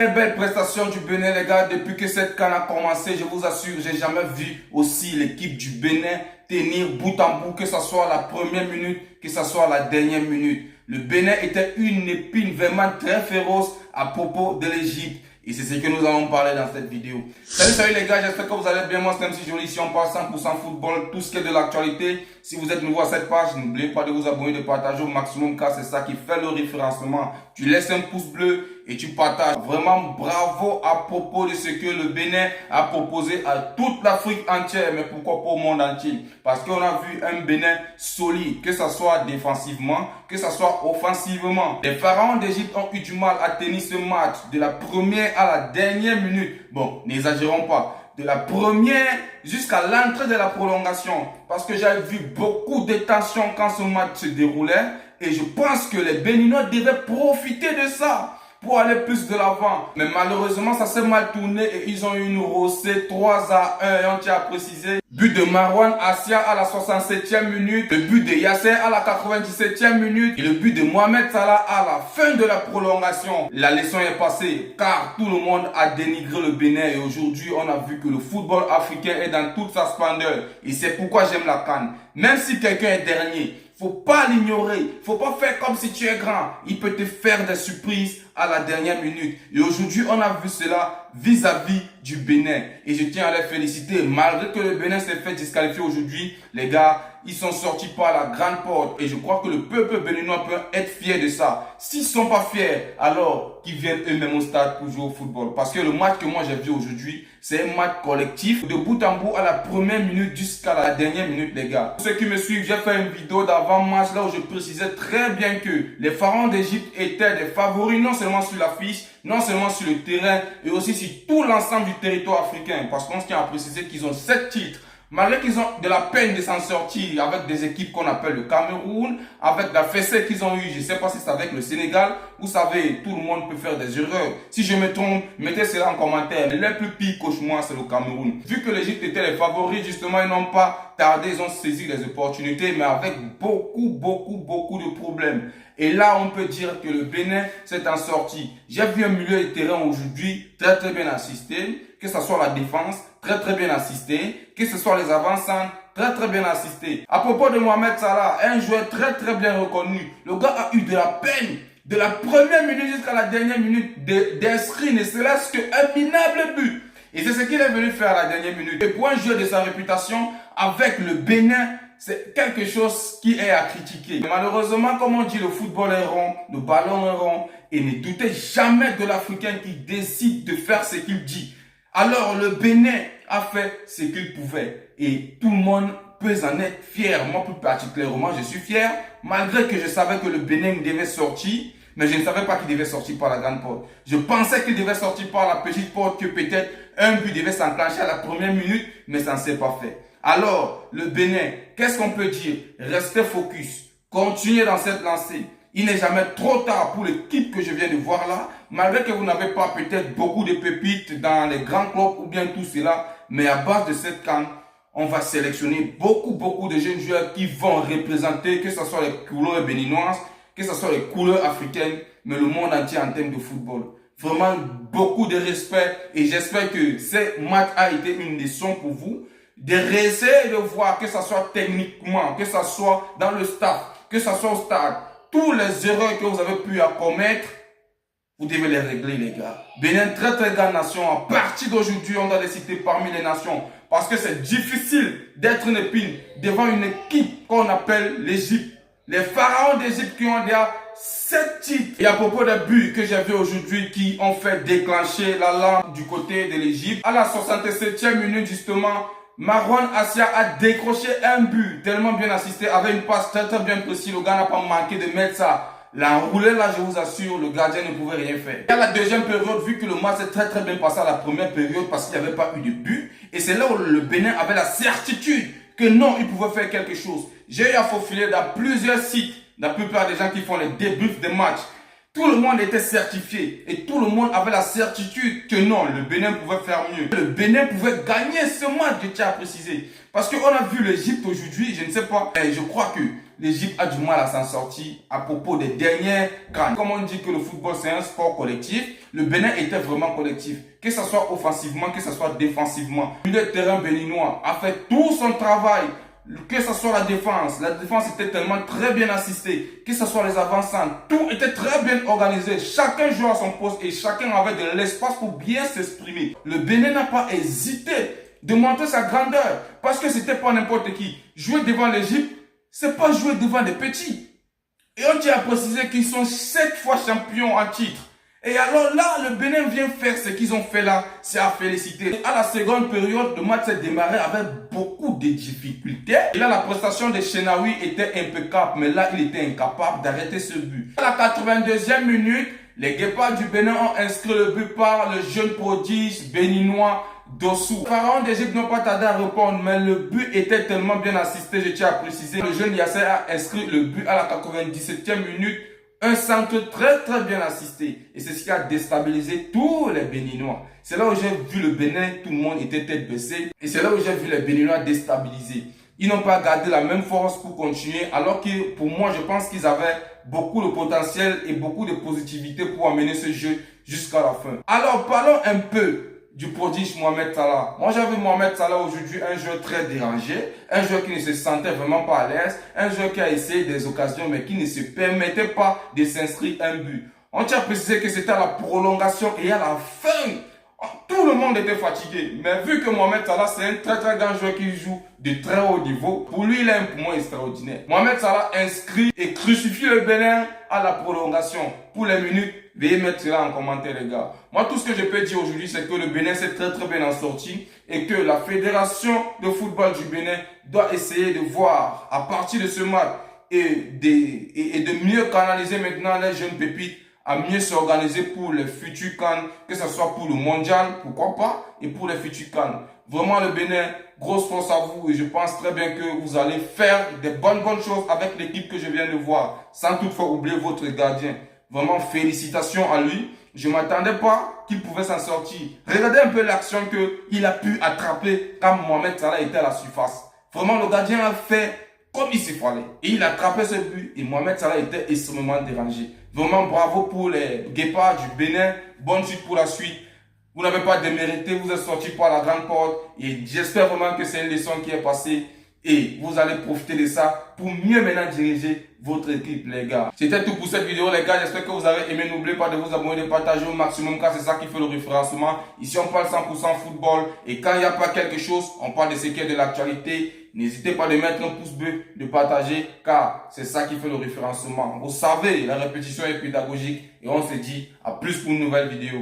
Très belle prestation du Bénin, les gars. Depuis que cette CAN a commencé, je vous assure, j'ai jamais vu aussi l'équipe du Bénin tenir bout en bout, que ce soit la première minute, que ce soit la dernière minute. Le Bénin était une épine vraiment très féroce à propos de l'Égypte. Et c'est ce que nous allons parler dans cette vidéo. Salut les gars, j'espère que vous allez bien. Moi c'est MC Joly, ici on parle 100% football, tout ce qui est de l'actualité. Si vous êtes nouveau à cette page, n'oubliez pas de vous abonner, de partager au maximum car c'est ça qui fait le référencement. Tu laisses un pouce bleu et tu partages. Vraiment bravo à propos de ce que le Bénin a proposé à toute l'Afrique entière, mais pourquoi pas au monde entier? Parce qu'on a vu un Bénin solide, que ce soit défensivement, que ce soit offensivement. Les pharaons d'Égypte ont eu du mal à tenir ce match de la première à la dernière minute. Bon, n'exagérons pas. De la première jusqu'à l'entrée de la prolongation. Parce que j'avais vu beaucoup de tensions quand ce match se déroulait. Et je pense que les Béninois devaient profiter de ça pour aller plus de l'avant. Mais malheureusement, ça s'est mal tourné et ils ont eu une rossée 3-1. Et on tient à préciser. But de Marwan Assia à la 67e minute. Le but de Yasser à la 97e minute. Et le but de Mohamed Salah à la fin de la prolongation. La leçon est passée car tout le monde a dénigré le Bénin. Et aujourd'hui, on a vu que le football africain est dans toute sa splendeur. Et c'est pourquoi j'aime la CAN. Même si quelqu'un est dernier, faut pas l'ignorer. Faut pas faire comme si tu es grand. Il peut te faire des surprises à la dernière minute. Et aujourd'hui, on a vu cela vis-à-vis du Bénin. Et je tiens à les féliciter. Malgré que le Bénin s'est fait disqualifier aujourd'hui, les gars, ils sont sortis par la grande porte. Et je crois que le peuple béninois peut être fier de ça. S'ils sont pas fiers, alors qu'ils viennent eux-mêmes au stade pour jouer au football. Parce que le match que moi j'ai vu aujourd'hui, c'est un match collectif. De bout en bout à la première minute jusqu'à la dernière minute, les gars. Pour ceux qui me suivent, j'ai fait une vidéo d'avant-match là où je précisais très bien que les pharaons d'Égypte étaient des favoris non seulement sur l'affiche, non seulement sur le terrain, et aussi sur tout l'ensemble du territoire africain. Parce qu'on tient à préciser qu'ils ont 7 titres. Malgré qu'ils ont de la peine de s'en sortir avec des équipes qu'on appelle le Cameroun, avec la fessée qu'ils ont eu, je ne sais pas si c'est avec le Sénégal, vous savez, tout le monde peut faire des erreurs. Si je me trompe, mettez cela en commentaire. Le plus pire cauchemar, c'est le Cameroun. Vu que l'Égypte était les favoris, justement, ils n'ont pas tardé, ils ont saisi les opportunités, mais avec beaucoup de problèmes. Et là, on peut dire que le Bénin s'est en sorti. J'ai vu un milieu de terrain aujourd'hui très bien assisté, que ce soit la défense, très bien assisté, que ce soit les avant-centres, très bien assisté. À propos de Mohamed Salah, un joueur très bien reconnu. Le gars a eu de la peine, de la première minute jusqu'à la dernière minute, d'inscrire ne serait-ce qu'un minable but. Et c'est ce qu'il est venu faire à la dernière minute. Et pour un joueur de sa réputation, avec le Bénin, c'est quelque chose qui est à critiquer. Malheureusement, comme on dit, le football est rond, le ballon est rond. Et ne doutez jamais de l'Africain qui décide de faire ce qu'il dit. Alors, le Bénin a fait ce qu'il pouvait. Et tout le monde peut en être fier. Moi, plus particulièrement, je suis fier. Malgré que je savais que le Bénin devait sortir. Mais je ne savais pas qu'il devait sortir par la grande porte. Je pensais qu'il devait sortir par la petite porte, que peut-être un but devait s'enclencher à la première minute. Mais ça ne s'est pas fait. Alors, le Bénin, qu'est-ce qu'on peut dire? Restez focus. Continuez dans cette lancée. Il n'est jamais trop tard pour l'équipe que je viens de voir là. Malgré que vous n'avez pas peut-être beaucoup de pépites dans les grands clubs ou bien tout cela. Mais à base de cette CAN, on va sélectionner beaucoup de jeunes joueurs qui vont représenter, que ce soit les couleurs béninoises, que ce soit les couleurs africaines, mais le monde entier en termes de football. Vraiment beaucoup de respect et j'espère que ce match a été une leçon pour vous. De réessayer de voir que ce soit techniquement, que ce soit dans le staff, que ce soit au stade, tous les erreurs que vous avez pu commettre, vous devez les régler les gars. Bénin, très grande nation. À partir d'aujourd'hui, on doit les citer parmi les nations. Parce que c'est difficile d'être une épine devant une équipe qu'on appelle l'Égypte. Les pharaons d'Égypte qui ont déjà 7 titres. Et à propos des buts que j'ai vu aujourd'hui qui ont fait déclencher la lampe du côté de l'Égypte, à la 67e minute justement, Marwan Assia a décroché un but tellement bien assisté avec une passe très bien précise. Le gars n'a pas manqué de mettre ça. L'enroulé là, je vous assure, le gardien ne pouvait rien faire. Et à la deuxième période, vu que le match s'est très bien passé à la première période parce qu'il n'y avait pas eu de but. Et c'est là où le Bénin avait la certitude que non, il pouvait faire quelque chose. J'ai eu à faufiler dans plusieurs sites, la plupart des gens qui font les débriefs des matchs. Tout le monde était certifié et tout le monde avait la certitude que non, le Bénin pouvait faire mieux. Le Bénin pouvait gagner ce match, je tiens à préciser. Parce qu'on a vu l'Égypte aujourd'hui, je ne sais pas, et je crois que l'Égypte a du mal à s'en sortir à propos des dernières CAN. Comme on dit que le football c'est un sport collectif, le Bénin était vraiment collectif. Que ce soit offensivement, que ce soit défensivement. Le milieu de terrain béninois a fait tout son travail. Que ce soit la défense était tellement très bien assistée, que ce soit les avançants, tout était très bien organisé. Chacun jouait à son poste et chacun avait de l'espace pour bien s'exprimer. Le Bénin n'a pas hésité de montrer sa grandeur parce que c'était pas n'importe qui. Jouer devant l'Égypte, c'est pas jouer devant des petits. Et on tient à préciser qu'ils sont 7 fois champions en titre. Et alors là, le Bénin vient faire ce qu'ils ont fait là, c'est à féliciter. À la seconde période, le match s'est démarré avec beaucoup de difficultés. Et là, la prestation de Chenaoui était impeccable, mais là, il était incapable d'arrêter ce but. À la 82e minute, les Guépards du Bénin ont inscrit le but par le jeune prodige béninois Dossou. Les pharaons d'Égypte n'ont pas tardé à répondre, mais le but était tellement bien assisté, je tiens à préciser. Le jeune Yasser a inscrit le but à la 97e minute. Un centre très bien assisté. Et c'est ce qui a déstabilisé tous les Béninois. C'est là où j'ai vu le Bénin, tout le monde était tête baissée. Et c'est là où j'ai vu les Béninois déstabilisés. Ils n'ont pas gardé la même force pour continuer. Alors que pour moi, je pense qu'ils avaient beaucoup de potentiel et beaucoup de positivité pour amener ce jeu jusqu'à la fin. Alors parlons un peu du prodige Mohamed Salah. Moi, j'ai vu Mohamed Salah aujourd'hui un joueur très dérangé, un joueur qui ne se sentait vraiment pas à l'aise, un joueur qui a essayé des occasions mais qui ne se permettait pas de s'inscrire un but. On tient à préciser que c'était à la prolongation et à la fin, tout le monde était fatigué. Mais vu que Mohamed Salah, c'est un très grand joueur qui joue de très haut niveau, pour lui, il a un poumon extraordinaire. Mohamed Salah inscrit et crucifie le Bénin à la prolongation. Pour les minutes, veuillez mettre cela en commentaire, les gars. Moi, tout ce que je peux dire aujourd'hui, c'est que le Bénin s'est très bien en sorti et que la fédération de football du Bénin doit essayer de voir à partir de ce match et de mieux canaliser maintenant les jeunes pépites à mieux s'organiser pour les futurs CAN, que ce soit pour le mondial, pourquoi pas, et pour les futurs CAN. Vraiment, le Bénin, grosse force à vous et je pense très bien que vous allez faire des bonnes choses avec l'équipe que je viens de voir, sans toutefois oublier votre gardien. Vraiment, félicitations à lui. Je ne m'attendais pas qu'il pouvait s'en sortir. Regardez un peu l'action qu'il a pu attraper quand Mohamed Salah était à la surface. Vraiment, le gardien a fait comme il s'y fallait. Et il a attrapé ce but et Mohamed Salah était extrêmement dérangé. Vraiment, bravo pour les Guépards du Bénin. Bonne suite pour la suite. Vous n'avez pas démérité, vous êtes sorti par la grande porte. Et j'espère vraiment que c'est une leçon qui est passée. Et vous allez profiter de ça pour mieux maintenant diriger votre équipe, les gars. C'était tout pour cette vidéo, les gars. J'espère que vous avez aimé. N'oubliez pas de vous abonner, de partager au maximum car c'est ça qui fait le référencement. Ici, on parle 100% football. Et quand il n'y a pas quelque chose, on parle de ce qui est de l'actualité. N'hésitez pas de mettre un pouce bleu, de partager car c'est ça qui fait le référencement. Vous savez, la répétition est pédagogique. Et on se dit à plus pour une nouvelle vidéo.